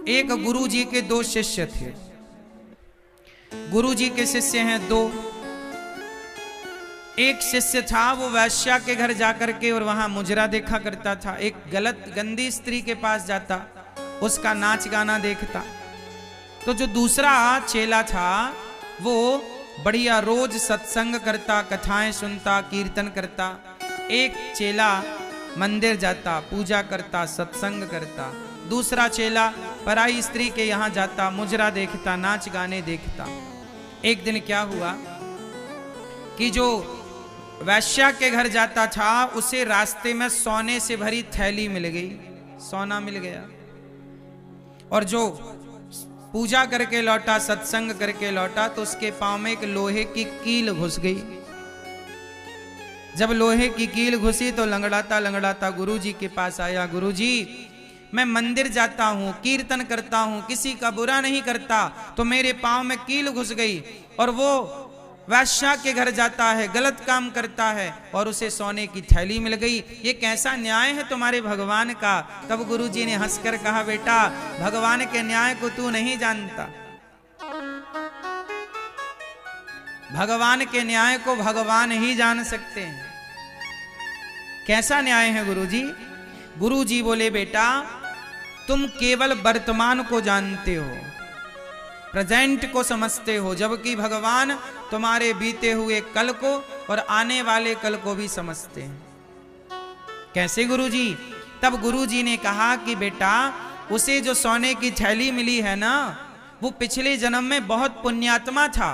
एक गुरु जी के दो शिष्य थे। गुरु जी के शिष्य हैं दो। एक शिष्य था वो वैश्या के घर जाकर के और वहां मुजरा देखा करता था। एक गलत गंदी स्त्री के पास जाता, उसका नाच गाना देखता। तो जो दूसरा चेला था वो बढ़िया रोज सत्संग करता, कथाएं सुनता, कीर्तन करता। एक चेला मंदिर जाता, पूजा करता, सत्संग करता। दूसरा चेला पराई स्त्री के यहाँ जाता, मुजरा देखता, नाच गाने देखता। एक दिन क्या हुआ कि जो वैश्या के घर जाता था उसे रास्ते में सोने से भरी थैली मिल गई, सोना मिल गया। और जो पूजा करके लौटा, सत्संग करके लौटा, तो उसके पांव में एक लोहे की कील घुस गई। जब लोहे की कील घुसी तो लंगड़ाता लंगड़ाता गुरुजी के पास आया। गुरुजी, मैं मंदिर जाता हूँ, कीर्तन करता हूँ, किसी का बुरा नहीं करता, तो मेरे पांव में कील घुस गई। और वो वैश्या के घर जाता है, गलत काम करता है और उसे सोने की थैली मिल गई। ये कैसा न्याय है तुम्हारे भगवान का? तब गुरुजी ने हंसकर कहा, बेटा, भगवान के न्याय को तू नहीं जानता। भगवान के न्याय को भगवान ही जान सकते हैं। कैसा न्याय है गुरुजी? गुरुजी बोले, बेटा, तुम केवल वर्तमान को जानते हो, प्रेजेंट को समझते हो, जबकि भगवान तुम्हारे बीते हुए कल को और आने वाले कल को भी समझते हैं। कैसे गुरुजी? तब गुरुजी ने कहा कि बेटा, उसे जो सोने की थैली मिली है ना, वो पिछले जन्म में बहुत पुण्यात्मा था।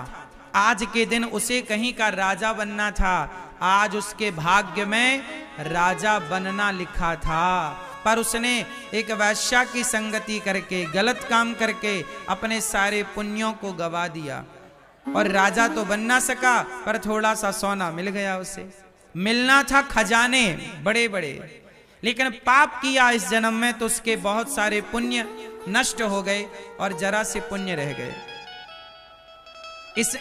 आज के दिन उसे कहीं का राजा बनना था। आज उसके भाग्य में राजा बनना लिखा था, पर उसने एक वैश्या की संगति करके, गलत काम करके अपने सारे पुण्यों को गवा दिया। और राजा तो बन ना सका, पर थोड़ा सा सोना मिल गया उसे। मिलना था खजाने बड़े बड़े, लेकिन पाप किया इस जन्म में तो उसके बहुत सारे पुण्य नष्ट हो गए और जरा से पुण्य रह गए।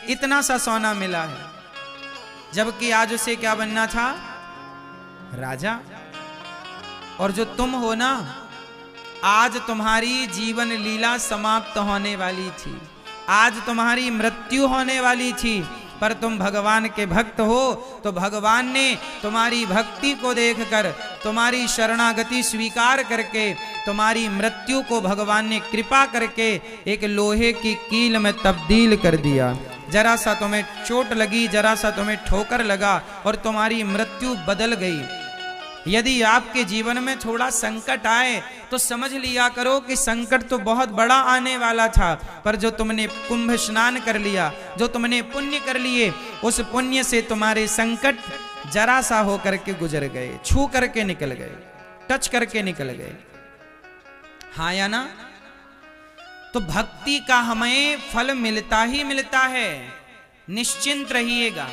इतना सा सोना मिला है, जबकि आज उसे क्या बनना था? राजा। और जो तुम हो ना, आज तुम्हारी जीवन लीला समाप्त होने वाली थी, आज तुम्हारी मृत्यु होने वाली थी, पर तुम भगवान के भक्त हो तो भगवान ने तुम्हारी भक्ति को देखकर, तुम्हारी शरणागति स्वीकार करके, तुम्हारी मृत्यु को भगवान ने कृपा करके एक लोहे की कील में तब्दील कर दिया। जरा सा तुम्हें चोट लगी, जरा सा तुम्हें ठोकर लगा और तुम्हारी मृत्यु बदल गई। यदि आपके जीवन में थोड़ा संकट आए तो समझ लिया करो कि संकट तो बहुत बड़ा आने वाला था, पर जो तुमने कुंभ स्नान कर लिया, जो तुमने पुण्य कर लिए, उस पुण्य से तुम्हारे संकट जरा सा होकर के गुजर गए, छू करके निकल गए, टच करके निकल गए। हाँ या ना? तो भक्ति का हमें फल मिलता ही मिलता है, निश्चिंत रहिएगा।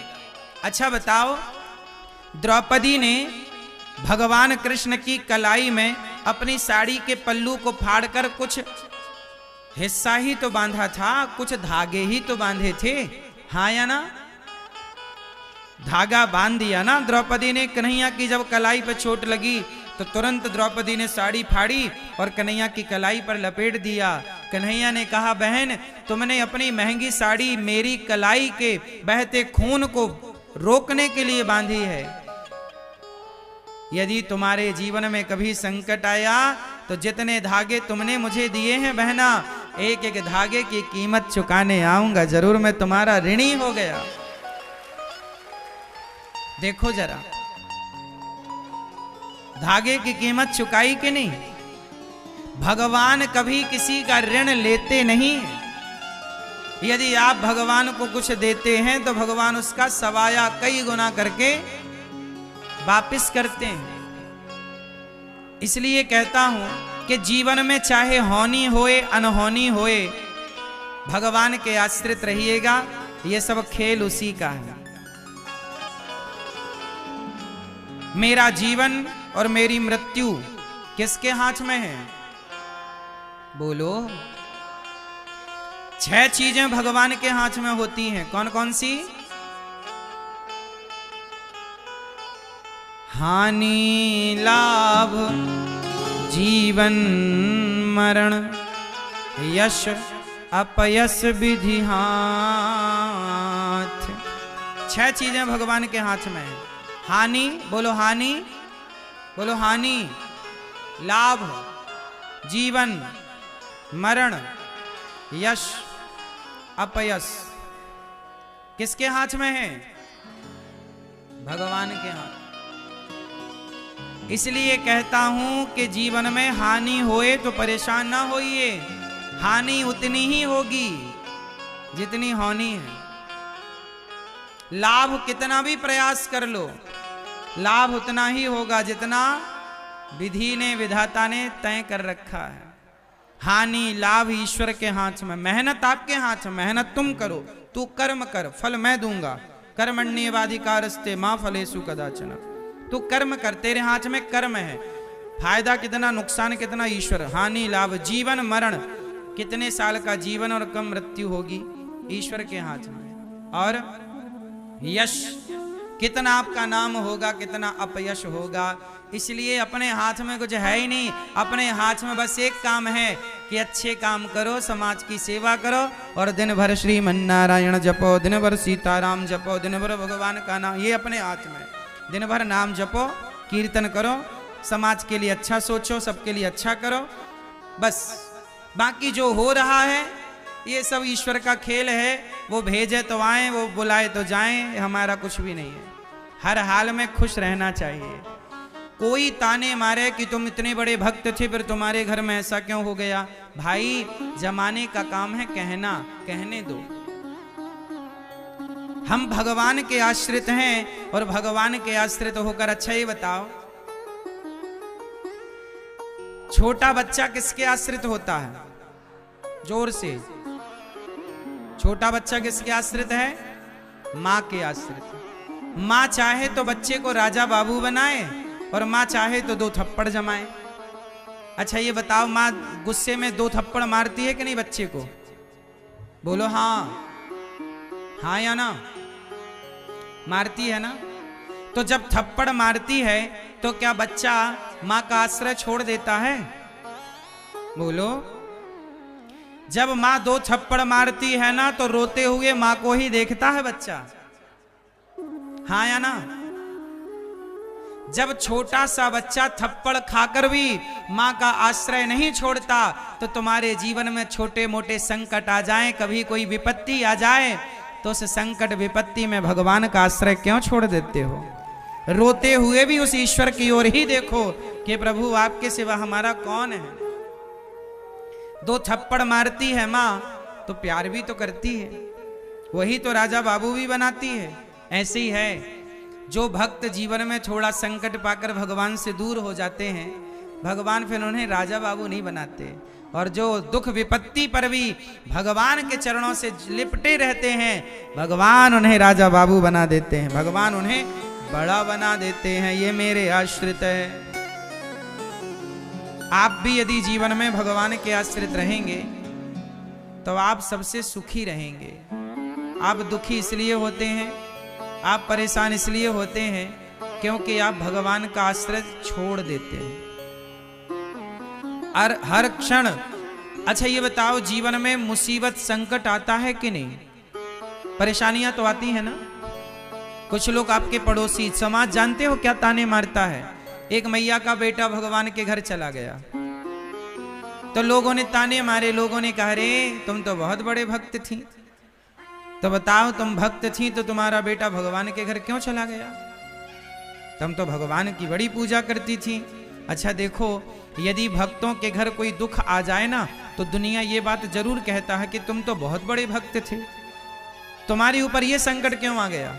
अच्छा बताओ, द्रौपदी ने भगवान कृष्ण की कलाई में अपनी साड़ी के पल्लू को फाड़कर कुछ हिस्सा ही तो बांधा था, कुछ धागे ही तो बांधे थे। हाँ या ना? धागा बांध दिया ना द्रौपदी ने। कन्हैया की जब कलाई पर चोट लगी तो तुरंत द्रौपदी ने साड़ी फाड़ी और कन्हैया की कलाई पर लपेट दिया। कन्हैया ने कहा, बहन, तुमने अपनी महंगी साड़ी मेरी कलाई के बहते खून को रोकने के लिए बांधी है। यदि तुम्हारे जीवन में कभी संकट आया तो जितने धागे तुमने मुझे दिए हैं बहना, एक एक धागे की कीमत चुकाने आऊंगा जरूर। मैं तुम्हारा ऋणी हो गया। देखो जरा, धागे की कीमत चुकाई कि नहीं? भगवान कभी किसी का ऋण लेते नहीं। यदि आप भगवान को कुछ देते हैं तो भगवान उसका सवाया कई गुना करके वापिस करते हैं। इसलिए कहता हूं कि जीवन में चाहे होनी होए अनहोनी होए, भगवान के आश्रित रहिएगा। ये सब खेल उसी का है। मेरा जीवन और मेरी मृत्यु किसके हाथ में है? बोलो। 6 चीजें भगवान के हाथ में होती हैं। कौन कौन सी? हानि लाभ जीवन मरण, यश अपयश विधि हाथ। 6 चीजें भगवान के हाथ में है। हानि, बोलो हानि, बोलो हानि, लाभ, जीवन, मरण, यश, अपयश। किसके हाथ में है? भगवान के हाथ। इसलिए कहता हूं कि जीवन में हानि होए तो परेशान ना होइए। हानि उतनी ही होगी जितनी होनी है। लाभ कितना भी प्रयास कर लो, लाभ उतना ही होगा जितना विधि ने, विधाता ने तय कर रखा है। हानि लाभ ईश्वर के हाथ में। मेहनत आपके हाथ में, मेहनत तुम करो। तू कर्म कर, फल मैं दूंगा। कर्मण्येवाधिकारस्ते मां फलेषु कदाचन। तू कर्म कर, तेरे हाथ में कर्म है। फायदा कितना, नुकसान कितना, ईश्वर। हानि लाभ, जीवन मरण, कितने साल का जीवन और कब मृत्यु होगी, ईश्वर के हाथ में। और यश, कितना आपका नाम होगा, कितना अपयश होगा। इसलिए अपने हाथ में कुछ है ही नहीं। अपने हाथ में बस एक काम है कि अच्छे काम करो, समाज की सेवा करो और दिन भर श्रीमन्नारायण जपो, दिन भर सीताराम जपो, दिन भर भगवान का नाम। ये अपने हाथ में। दिन भर नाम जपो, कीर्तन करो, समाज के लिए अच्छा सोचो, सबके लिए अच्छा करो, बस। बाकी जो हो रहा है ये सब ईश्वर का खेल है। वो भेजे तो आए, वो बुलाए तो जाएं, हमारा कुछ भी नहीं है। हर हाल में खुश रहना चाहिए। कोई ताने मारे कि तुम इतने बड़े भक्त थे फिर तुम्हारे घर में ऐसा क्यों हो गया, भाई जमाने का काम है कहना, कहने दो। हम भगवान के आश्रित हैं और भगवान के आश्रित होकर, अच्छा ये बताओ, छोटा बच्चा किसके आश्रित होता है? जोर से। छोटा बच्चा किसके आश्रित है? माँ के आश्रित। माँ चाहे तो बच्चे को राजा बाबू बनाए और माँ चाहे तो 2 थप्पड़ जमाए। अच्छा ये बताओ, माँ गुस्से में 2 थप्पड़ मारती है कि नहीं बच्चे को? बोलो हाँ, हाँ या ना? मारती है ना? तो जब थप्पड़ मारती है तो क्या बच्चा माँ का आश्रय छोड़ देता है? बोलो। जब माँ 2 थप्पड़ मारती है ना तो रोते हुए माँ को ही देखता है बच्चा, हाँ या ना? जब छोटा सा बच्चा थप्पड़ खाकर भी माँ का आश्रय नहीं छोड़ता तो तुम्हारे जीवन में छोटे मोटे संकट आ जाएं, कभी कोई विपत्ति आ जाए तो उस संकट विपत्ति में भगवान का आश्रय क्यों छोड़ देते हो? रोते हुए भी उस ईश्वर की ओर ही देखो कि प्रभु आपके सिवा हमारा कौन है। 2 थप्पड़ मारती है माँ तो प्यार भी तो करती है, वही तो राजा बाबू भी बनाती है। ऐसे ही है, जो भक्त जीवन में थोड़ा संकट पाकर भगवान से दूर हो जाते हैं, भगवान फिर उन्हें राजा बाबू नहीं बनाते। और जो दुख विपत्ति पर भी भगवान के चरणों से लिपटे रहते हैं, भगवान उन्हें राजा बाबू बना देते हैं, भगवान उन्हें बड़ा बना देते हैं। ये मेरे आश्रित है। आप भी यदि जीवन में भगवान के आश्रित रहेंगे तो आप सबसे सुखी रहेंगे। आप दुखी इसलिए होते हैं, आप परेशान इसलिए होते हैं क्योंकि आप भगवान का आश्रय छोड़ देते हैं और हर क्षण। अच्छा ये बताओ, जीवन में मुसीबत संकट आता है कि नहीं? परेशानियां तो आती है ना। कुछ लोग आपके पड़ोसी, समाज जानते हो क्या ताने मारता है? एक मैया का बेटा भगवान के घर चला गया तो लोगों ने ताने मारे, लोगों ने कहा रे तुम तो बहुत बड़े भक्त थी, तो बताओ तुम भक्त थी तो तुम्हारा बेटा भगवान के घर क्यों चला गया? तुम तो भगवान की बड़ी पूजा करती थी। अच्छा देखो, यदि भक्तों के घर कोई दुख आ जाए ना तो दुनिया ये बात जरूर कहता है कि तुम तो बहुत बड़े भक्त थे, तुम्हारे ऊपर ये संकट क्यों आ गया?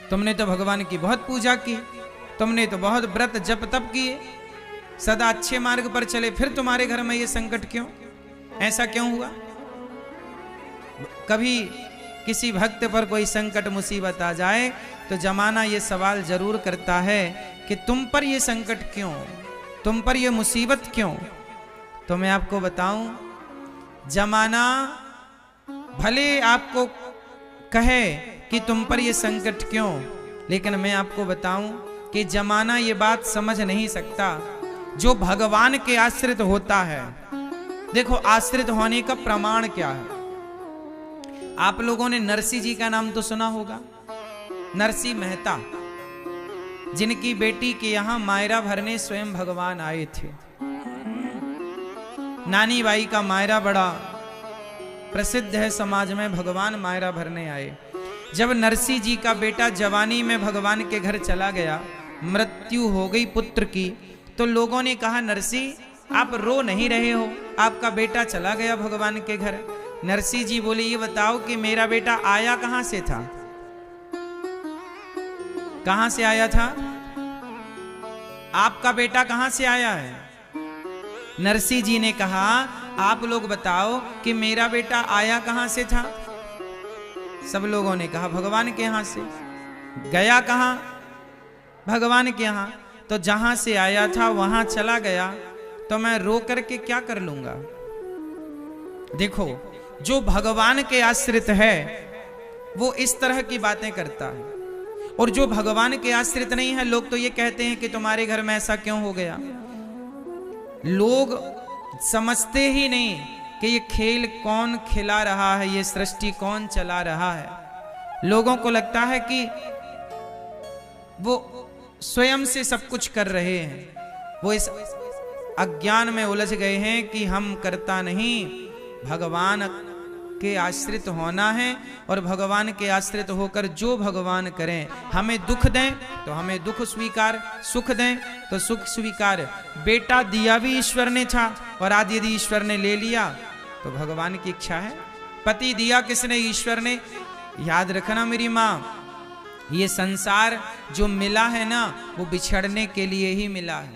तुमने तो भगवान की बहुत पूजा की, तुमने तो बहुत व्रत जप तप किए, सदा अच्छे मार्ग पर चले, फिर तुम्हारे घर में ये संकट क्यों? ऐसा क्यों हुआ? कभी किसी भक्त पर कोई संकट मुसीबत आ जाए तो जमाना ये सवाल जरूर करता है कि तुम पर ये संकट क्यों, तुम पर ये मुसीबत क्यों? तो मैं आपको बताऊं, जमाना भले आपको कहे कि तुम पर ये संकट क्यों, लेकिन मैं आपको बताऊं कि जमाना ये बात समझ नहीं सकता। जो भगवान के आश्रित होता है देखो आश्रित होने का प्रमाण क्या है। आप लोगों ने नरसिंह जी का नाम तो सुना होगा। नरसिंह मेहता, जिनकी बेटी के यहां मायरा भरने स्वयं भगवान आए थे। नानी बाई का मायरा बड़ा प्रसिद्ध है समाज में, भगवान मायरा भरने आए। जब नरसिंह जी का बेटा जवानी में भगवान के घर चला गया, मृत्यु हो गई पुत्र की, तो लोगों ने कहा नरसिंह आप रो नहीं रहे हो, आपका बेटा चला गया भगवान के घर। नरसिंह जी बोले ये बताओ कि मेरा बेटा आया कहां से था, कहां से आया था, आपका बेटा कहां से आया है। नरसिंह जी ने कहा आप लोग बताओ कि मेरा बेटा आया कहां से था। सब लोगों ने कहा भगवान के यहां से। गया कहां, भगवान के यहां। तो जहां से आया था वहां चला गया, तो मैं रो करके क्या कर लूंगा। देखो जो भगवान के आश्रित है वो इस तरह की बातें करता है, और जो भगवान के आश्रित नहीं है, लोग तो ये कहते हैं कि तुम्हारे घर में ऐसा क्यों हो गया। लोग समझते ही नहीं कि ये खेल कौन खिला रहा है, ये सृष्टि कौन चला रहा है। लोगों को लगता है कि वो स्वयं से सब कुछ कर रहे हैं। वो इस अज्ञान में उलझ गए हैं कि हम करता नहीं, भगवान के आश्रित होना है, और भगवान के आश्रित होकर जो भगवान करें, हमें दुख दें तो हमें दुख स्वीकार, सुख दें तो सुख स्वीकार। बेटा दिया भी ईश्वर ने था, और आज यदि ईश्वर ने ले लिया तो भगवान की इच्छा है। पति दिया किसने, ईश्वर ने। याद रखना मेरी माँ, ये संसार जो मिला है ना, वो बिछड़ने के लिए ही मिला है।